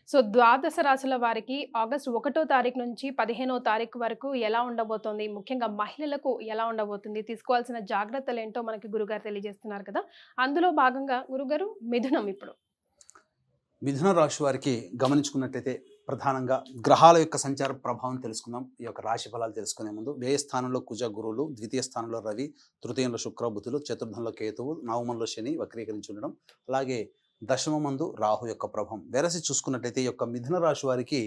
So, ద్వాదశ రాశుల వారికి ఆగస్టు 1 తారీఖు నుంచి 15 తారీఖు వరకు ఎలా ఉండబోతోంది? ముఖ్యంగా మహిళలకు ఎలా ఉండబోతుంది? తీసుకోవాల్సిన జాగ్రత్తలేంటో మనకి గురుగారు తెలియజేస్తున్నారు కదా! అందులో భాగంగా గురుగారు మిథునం ఇప్పుడు. మిథున రాశి వారికి గమనించుకున్నట్లయితే ప్రధానంగా గ్రహాల యొక్క సంచార ప్రభావం తెలుసుకుందాం. ఈ యొక్క రాశి ఫలాలు తెలుసుకునే ముందు వ్యయ స్థానంలో కుజ గురువులు, ద్వితీయ స్థానంలో రవి, తృతీయంలో శుక్ర బుధులు, చతుర్థంలో కేతువు, నవమంలో శని వక్రీకరించి ఉండడం, అలాగే దశమమందు రాహు యొక్క ప్రభావం వెరసి చూసుకున్నట్లయితే ఈ యొక్క మిథున రాశి వారికి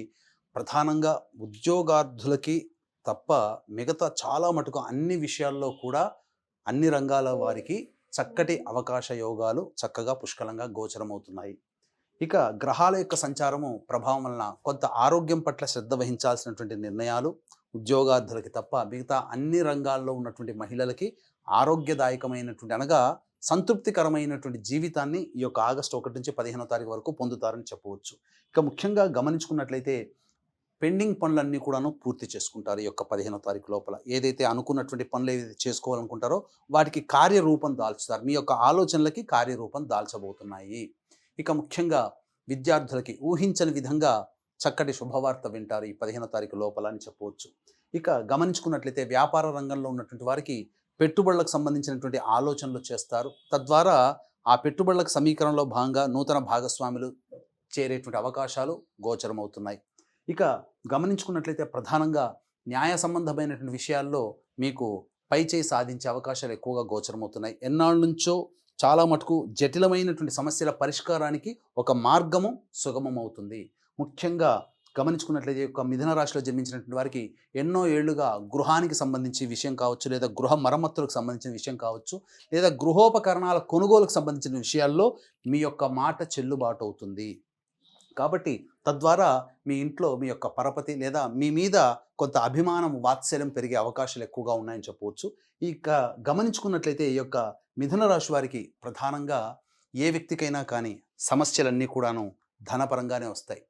ప్రధానంగా ఉద్యోగార్థులకి తప్ప మిగతా చాలా మటుకు అన్ని విషయాల్లో కూడా అన్ని రంగాల వారికి చక్కటి అవకాశ యోగాలు చక్కగా పుష్కలంగా గోచరమవుతున్నాయి. ఇక గ్రహాల యొక్క సంచారము ప్రభావం వలన కొంత ఆరోగ్యం పట్ల శ్రద్ధ వహించాల్సినటువంటి నిర్ణయాలు ఉద్యోగార్థులకి తప్ప మిగతా అన్ని రంగాల్లో ఉన్నటువంటి మహిళలకి ఆరోగ్యదాయకమైనటువంటి అనగా సంతృప్తికరమైనటువంటి జీవితాన్ని ఈ యొక్క ఆగస్టు 1 నుంచి 15వ తారీఖు వరకు పొందుతారని చెప్పవచ్చు. ఇక ముఖ్యంగా గమనించుకున్నట్లయితే పెండింగ్ పనులన్నీ కూడాను పూర్తి చేసుకుంటారు. ఈ యొక్క 15వ తారీఖు లోపల ఏదైతే అనుకున్నటువంటి పనులు ఏదైతే చేసుకోవాలనుకుంటారో వాటికి కార్యరూపం దాల్చుతారు. మీ యొక్క ఆలోచనలకి కార్యరూపం దాల్చబోతున్నాయి. ఇక ముఖ్యంగా విద్యార్థులకి ఊహించని విధంగా చక్కటి శుభవార్త వింటారు ఈ 15వ తారీఖు లోపల అని చెప్పవచ్చు. ఇక గమనించుకున్నట్లయితే వ్యాపార రంగంలో ఉన్నటువంటి వారికి పెట్టుబడులకు సంబంధించినటువంటి ఆలోచనలు చేస్తారు. తద్వారా ఆ పెట్టుబడులకు సమీకరణలో భాగంగా నూతన భాగస్వాములు చేరేటువంటి అవకాశాలు గోచరమవుతున్నాయి. ఇక గమనించుకున్నట్లయితే ప్రధానంగా న్యాయ సంబంధమైనటువంటి విషయాల్లో మీకు పైచేయి సాధించే అవకాశాలు ఎక్కువగా గోచరమవుతున్నాయి. ఎన్నాళ్ళ నుంచో చాలా మటుకు జటిలమైనటువంటి సమస్యల పరిష్కారానికి ఒక మార్గము సుగమమవుతుంది. ముఖ్యంగా గమనించుకున్నట్లయితే యొక్క మిథున రాశిలో జన్మించినటువంటి వారికి ఎన్నో ఏళ్లుగా గృహానికి సంబంధించి విషయం కావచ్చు, లేదా గృహ మరమ్మతులకు సంబంధించిన విషయం కావచ్చు, లేదా గృహోపకరణాల కొనుగోలుకు సంబంధించిన విషయాల్లో మీ యొక్క మాట చెల్లుబాటు అవుతుంది. కాబట్టి తద్వారా మీ ఇంట్లో మీ యొక్క పరపతి లేదా మీ మీద కొంత అభిమానం వాత్సల్యం పెరిగే అవకాశాలు ఎక్కువగా ఉన్నాయని చెప్పవచ్చు. ఇక గమనించుకున్నట్లయితే ఈ యొక్క మిథున రాశి వారికి ప్రధానంగా ఏ వ్యక్తికైనా కానీ సమస్యలన్నీ కూడాను ధనపరంగానే వస్తాయి.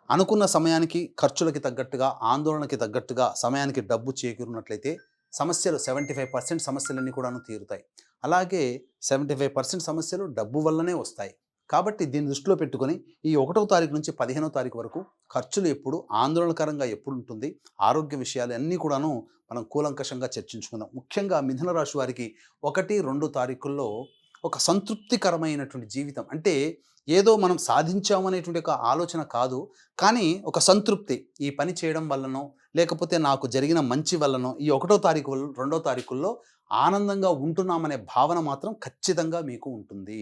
అనుకున్న సమయానికి ఖర్చులకి తగ్గట్టుగా ఆందోళనకి తగ్గట్టుగా సమయానికి డబ్బు చేకూరినట్లయితే సమస్యలు 75% సమస్యలన్నీ కూడాను తీరుతాయి. అలాగే 75% సమస్యలు డబ్బు వల్లనే వస్తాయి. కాబట్టి దీన్ని దృష్టిలో పెట్టుకొని ఈ 1వ తారీఖు నుంచి 15వ తారీఖు వరకు ఖర్చులు ఎప్పుడు ఆందోళనకరంగా ఎప్పుడు ఉంటుంది, ఆరోగ్య విషయాలు అన్నీ కూడాను మనం కూలంకషంగా చర్చించుకుందాం. ముఖ్యంగా మిథున రాశి వారికి 1, 2 తారీఖుల్లో ఒక సంతృప్తికరమైనటువంటి జీవితం అంటే ఏదో మనం సాధించామనేటువంటి ఒక ఆలోచన కాదు, కానీ ఒక సంతృప్తి ఈ పని చేయడం వల్లనో లేకపోతే నాకు జరిగిన మంచి వల్లనో ఈ 1వ తారీఖు 2వ తారీఖుల్లో ఆనందంగా ఉంటున్నామనే భావన మాత్రం ఖచ్చితంగా మీకు ఉంటుంది.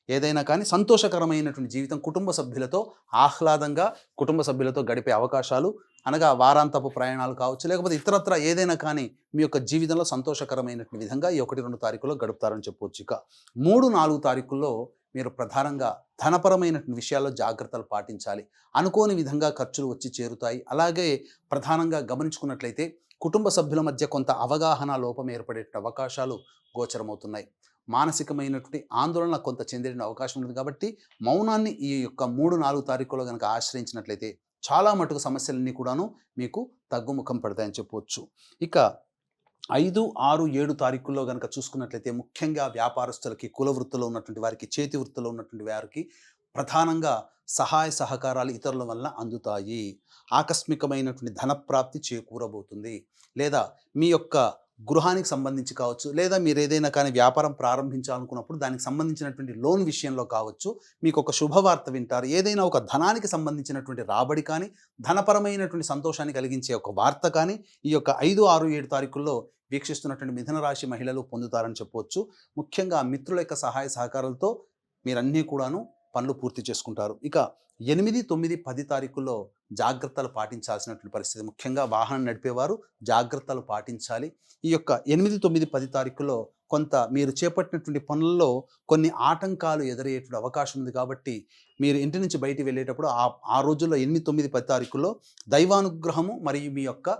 ఏదైనా కానీ సంతోషకరమైనటువంటి జీవితం కుటుంబ సభ్యులతో ఆహ్లాదంగా కుటుంబ సభ్యులతో గడిపే అవకాశాలు అనగా వారాంతపు ప్రయాణాలు కావచ్చు, లేకపోతే ఇతరత్ర ఏదైనా కానీ మీ యొక్క జీవితంలో సంతోషకరమైనటువంటి విధంగా ఈ 1, 2 తారీఖులో గడుపుతారని చెప్పవచ్చు. ఇక 3, 4 తారీఖుల్లో మీరు ప్రధానంగా ధనపరమైనటువంటి విషయాల్లో జాగ్రత్తలు పాటించాలి. అనుకోని విధంగా ఖర్చులు వచ్చి చేరుతాయి. అలాగే ప్రధానంగా గమనించుకున్నట్లయితే కుటుంబ సభ్యుల మధ్య కొంత అవగాహన లోపం ఏర్పడే అవకాశాలు గోచరమవుతున్నాయి. మానసికమైనటువంటి ఆందోళన కొంత చెందే అవకాశం ఉంది. కాబట్టి మౌనాన్ని ఈ యొక్క 3, 4 తారీఖులో కనుక ఆశ్రయించినట్లయితే చాలా మటుకు సమస్యలన్నీ కూడాను మీకు తగ్గుముఖం పడతాయని చెప్పవచ్చు. ఇక 5, 6, 7 తారీఖుల్లో కనుక చూసుకున్నట్లయితే ముఖ్యంగా వ్యాపారస్తులకి, కుల వృత్తిలో ఉన్నటువంటి వారికి, చేతి వృత్తిలో ఉన్నటువంటి వారికి ప్రధానంగా సహాయ సహకారాలు ఇతరుల వల్ల అందుతాయి. ఆకస్మికమైనటువంటి ధనప్రాప్తి చేకూరబోతుంది. లేదా మీ యొక్క గృహానికి సంబంధించి కావచ్చు, లేదా మీరు ఏదైనా కానీ వ్యాపారం ప్రారంభించాలనుకున్నప్పుడు దానికి సంబంధించినటువంటి లోన్ విషయంలో కావచ్చు, మీకు ఒక శుభవార్త వింటారు. ఏదైనా ఒక ధనానికి సంబంధించినటువంటి రాబడి కానీ, ధనపరమైనటువంటి సంతోషాన్ని కలిగించే ఒక వార్త కానీ ఈ యొక్క 5, 6, 7 తారీఖుల్లో వీక్షిస్తున్నటువంటి మిథున రాశి మహిళలు పొందుతారని చెప్పవచ్చు. ముఖ్యంగా మిత్రుల యొక్క సహాయ సహకారాలతో మీరన్నీ కూడాను పనులు పూర్తి చేసుకుంటారు. ఇక 8, 9, 10 తారీఖుల్లో జాగ్రత్తలు పాటించాల్సినటువంటి పరిస్థితి. ముఖ్యంగా వాహనం నడిపేవారు జాగ్రత్తలు పాటించాలి. ఈ యొక్క 8, 9, 10 తారీఖుల్లో కొంత మీరు చేపట్టినటువంటి పనుల్లో కొన్ని ఆటంకాలు ఎదురయ్యేటువంటి అవకాశం ఉంది. కాబట్టి మీరు ఇంటి నుంచి బయటికి వెళ్ళేటప్పుడు ఆ రోజుల్లో 8, 9, 10 తారీఖుల్లో దైవానుగ్రహము మరియు మీ యొక్క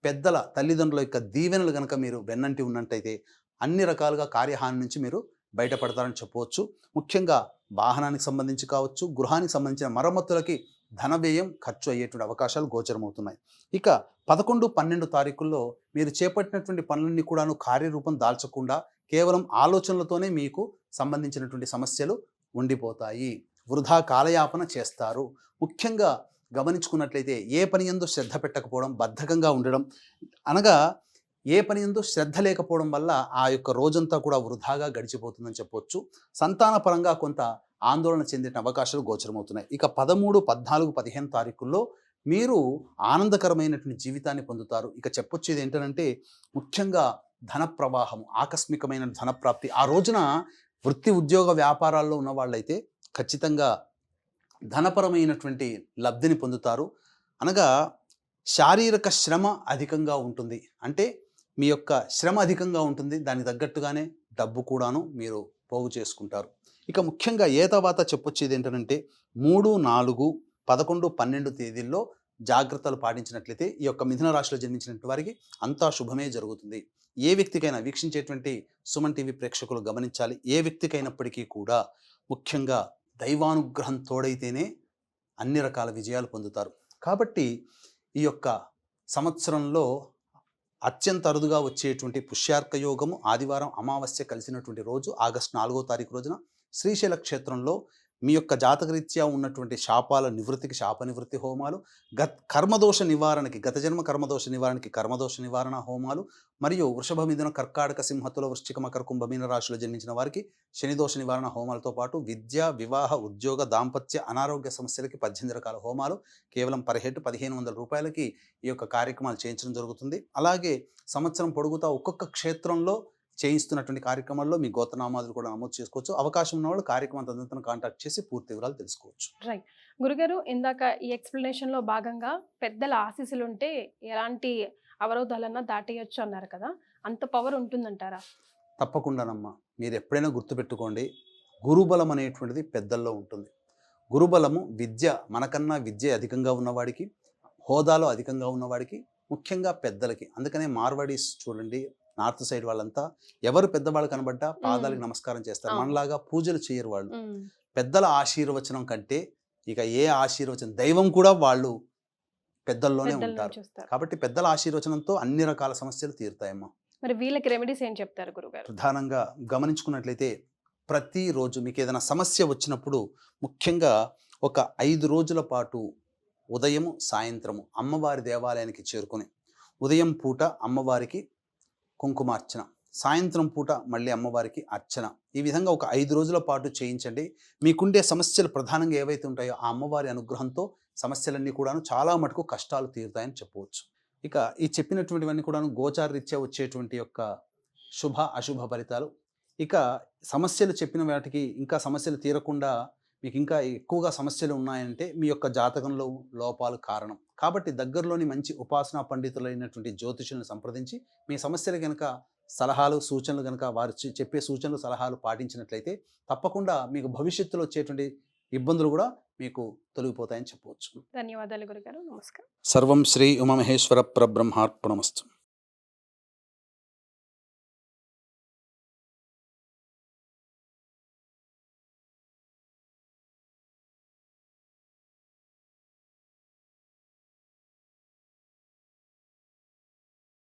పెద్దల తల్లిదండ్రుల యొక్క దీవెనలు కనుక మీరు వెన్నంటి ఉన్నట్టయితే అన్ని రకాలుగా కార్యహాని నుంచి మీరు బయటపడతారని చెప్పవచ్చు. ముఖ్యంగా వాహనానికి సంబంధించి కావచ్చు, గృహానికి సంబంధించిన మరమ్మతులకి ధన వ్యయం ఖర్చు అయ్యేటువంటి అవకాశాలు గోచరమవుతున్నాయి. ఇక 11, 12 తారీఖుల్లో మీరు చేపట్టినటువంటి పనులన్నీ కూడాను కార్యరూపం దాల్చకుండా కేవలం ఆలోచనలతోనే మీకు సంబంధించినటువంటి సమస్యలు ఉండిపోతాయి. వృధా కాలయాపన చేస్తారు. ముఖ్యంగా గమనించుకున్నట్లయితే ఏ పని యందు శ్రద్ధ పెట్టకపోవడం, బద్ధకంగా ఉండడం, అనగా ఏ పని యందు శ్రద్ధ లేకపోవడం వల్ల ఆ యొక్క రోజంతా కూడా వృధాగా గడిచిపోతుందని చెప్పొచ్చు. సంతానపరంగా కొంత ఆందోళన చెందిన అవకాశాలు గోచరమవుతున్నాయి. ఇక 13, 14, 15 తారీఖుల్లో మీరు ఆనందకరమైనటువంటి జీవితాన్ని పొందుతారు. ఇక చెప్పొచ్చేది ఏంటంటే ముఖ్యంగా ధన ప్రవాహం, ఆకస్మికమైన ధనప్రాప్తి. ఆ రోజున వృత్తి, ఉద్యోగ, వ్యాపారాల్లో ఉన్న వాళ్ళైతే ఖచ్చితంగా ధనపరమైనటువంటి లబ్ధిని పొందుతారు. అనగా శారీరక శ్రమ అధికంగా ఉంటుంది. అంటే మీ యొక్క శ్రమ అధికంగా ఉంటుంది. దానికి తగ్గట్టుగానే డబ్బు కూడాను మీరు పోగు చేసుకుంటారు. ఇక ముఖ్యంగా ఏ తర్వాత చెప్పొచ్చేది ఏంటంటే 3, 4, 11, 12 తేదీల్లో జాగ్రత్తలు పాటించినట్లయితే ఈ యొక్క మిథున రాశిలో జన్మించినటువంటి వారికి అంతా శుభమే జరుగుతుంది. ఏ వ్యక్తికైనా, వీక్షించేటువంటి సుమన్ టీవీ ప్రేక్షకులు గమనించాలి, ఏ వ్యక్తికైనప్పటికీ కూడా ముఖ్యంగా దైవానుగ్రహం తోడైతేనే అన్ని రకాల విజయాలు పొందుతారు. కాబట్టి ఈ యొక్క సంవత్సరంలో అత్యంత అరుదుగా వచ్చేటువంటి పుష్యార్క యోగము ఆదివారం అమావాస్య కలిసినటువంటి రోజు ఆగస్టు 4వ తారీఖు రోజున శ్రీశైల క్షేత్రంలో మీ యొక్క జాతకరీత్యా ఉన్నటువంటి శాపాల నివృత్తికి శాప నివృత్తి హోమాలు, కర్మదోష నివారణకి, గత జన్మ కర్మదోష నివారణకి కర్మదోష నివారణ హోమాలు, మరియు వృషభ, మిథున, కర్కాటక, సింహతుల, వృశ్చిక, మకర, కుంభ, మీన రాశిలో జన్మించిన వారికి శనిదోష నివారణ హోమాలతో పాటు విద్య, వివాహ, ఉద్యోగ, దాంపత్య, అనారోగ్య సమస్యలకి 18 రకాల హోమాలు కేవలం పర్ హెడ్ 1500 రూపాయలకి ఈ యొక్క కార్యక్రమాలు చేయించడం జరుగుతుంది. అలాగే సంవత్సరం పొడుగుతా ఒక్కొక్క క్షేత్రంలో చేయిస్తున్నటువంటి కార్యక్రమాల్లో మీ గోత్రనామాదులు కూడా నమోదు చేసుకోవచ్చు. అవకాశం ఉన్నవాళ్ళు కార్యక్రమం తదనంతరం కాంటాక్ట్ చేసి పూర్తి వివరాలు తెలుసుకోవచ్చు. రైట్ గురుగారు, ఇందాక ఈ ఎక్స్ప్లెనేషన్ లో భాగంగా పెద్దల ఆశీస్సులు ఉంటే ఎలాంటి అవరోధాలన్నా దాటేయచ్చు అన్నారు కదా, అంత పవర్ ఉంటుందంటారా? తప్పకుండానమ్మా. మీరు ఎప్పుడైనా గుర్తుపెట్టుకోండి, గురుబలం అనేటువంటిది పెద్దల్లో ఉంటుంది. గురుబలము విద్య, మనకన్నా విద్య అధికంగా ఉన్నవాడికి, హోదాలో అధికంగా ఉన్నవాడికి, ముఖ్యంగా పెద్దలకి. అందుకనే మార్వాడీస్ చూడండి, నార్త్ సైడ్ వాళ్ళంతా ఎవరు పెద్దవాళ్ళు కనబడ్డా పాదాలకు నమస్కారం చేస్తారు. మనలాగా పూజలు చేయరు వాళ్ళు. పెద్దల ఆశీర్వచనం కంటే ఇక ఏ ఆశీర్వచనం, దైవం కూడా వాళ్ళు పెద్దల్లోనే ఉంటారు. కాబట్టి పెద్దల ఆశీర్వచనంతో అన్ని రకాల సమస్యలు తీరుతాయమ్మా. మరి వీళ్ళకి రెమెడీస్ ఏం చెప్తారు గురుగారు? ప్రధానంగా గమనించుకున్నట్లయితే ప్రతిరోజు మీకు ఏదైనా సమస్య వచ్చినప్పుడు ముఖ్యంగా ఒక 5 రోజుల పాటు ఉదయము, సాయంత్రము అమ్మవారి దేవాలయానికి చేరుకొని ఉదయం పూట అమ్మవారికి కుంకుమార్చన, సాయంత్రం పూట మళ్ళీ అమ్మవారికి అర్చన, ఈ విధంగా ఒక 5 రోజుల పాటు చేయించండి. మీకుండే సమస్యలు ప్రధానంగా ఏవైతే ఉంటాయో ఆ అమ్మవారి అనుగ్రహంతో సమస్యలన్నీ కూడాను చాలా మటుకు కష్టాలు తీరుతాయని చెప్పవచ్చు. ఇక ఈ చెప్పినటువంటివన్నీ కూడాను గోచార రీత్యా వచ్చేటువంటి యొక్క శుభ అశుభ ఫలితాలు. ఇక సమస్యలు చెప్పిన వాటికి ఇంకా సమస్యలు తీరకుండా మీకు ఇంకా ఎక్కువగా సమస్యలు ఉన్నాయంటే మీ యొక్క జాతకంలో లోపాలు కారణం. కాబట్టి దగ్గరలోని మంచి ఉపాసనా పండితులైనటువంటి జ్యోతిషులను సంప్రదించి మీ సమస్యలు కనుక సలహాలు, సూచనలు కనుక వారు చెప్పే సూచనలు, సలహాలు పాటించినట్లయితే తప్పకుండా మీకు భవిష్యత్తులో వచ్చేటువంటి ఇబ్బందులు కూడా మీకు తొలగిపోతాయని చెప్పవచ్చు. ధన్యవాదాలు గురుగారు. నమస్కారం. సర్వం శ్రీ ఉమామహేశ్వర పరబ్రహ్మార్పణమస్తు.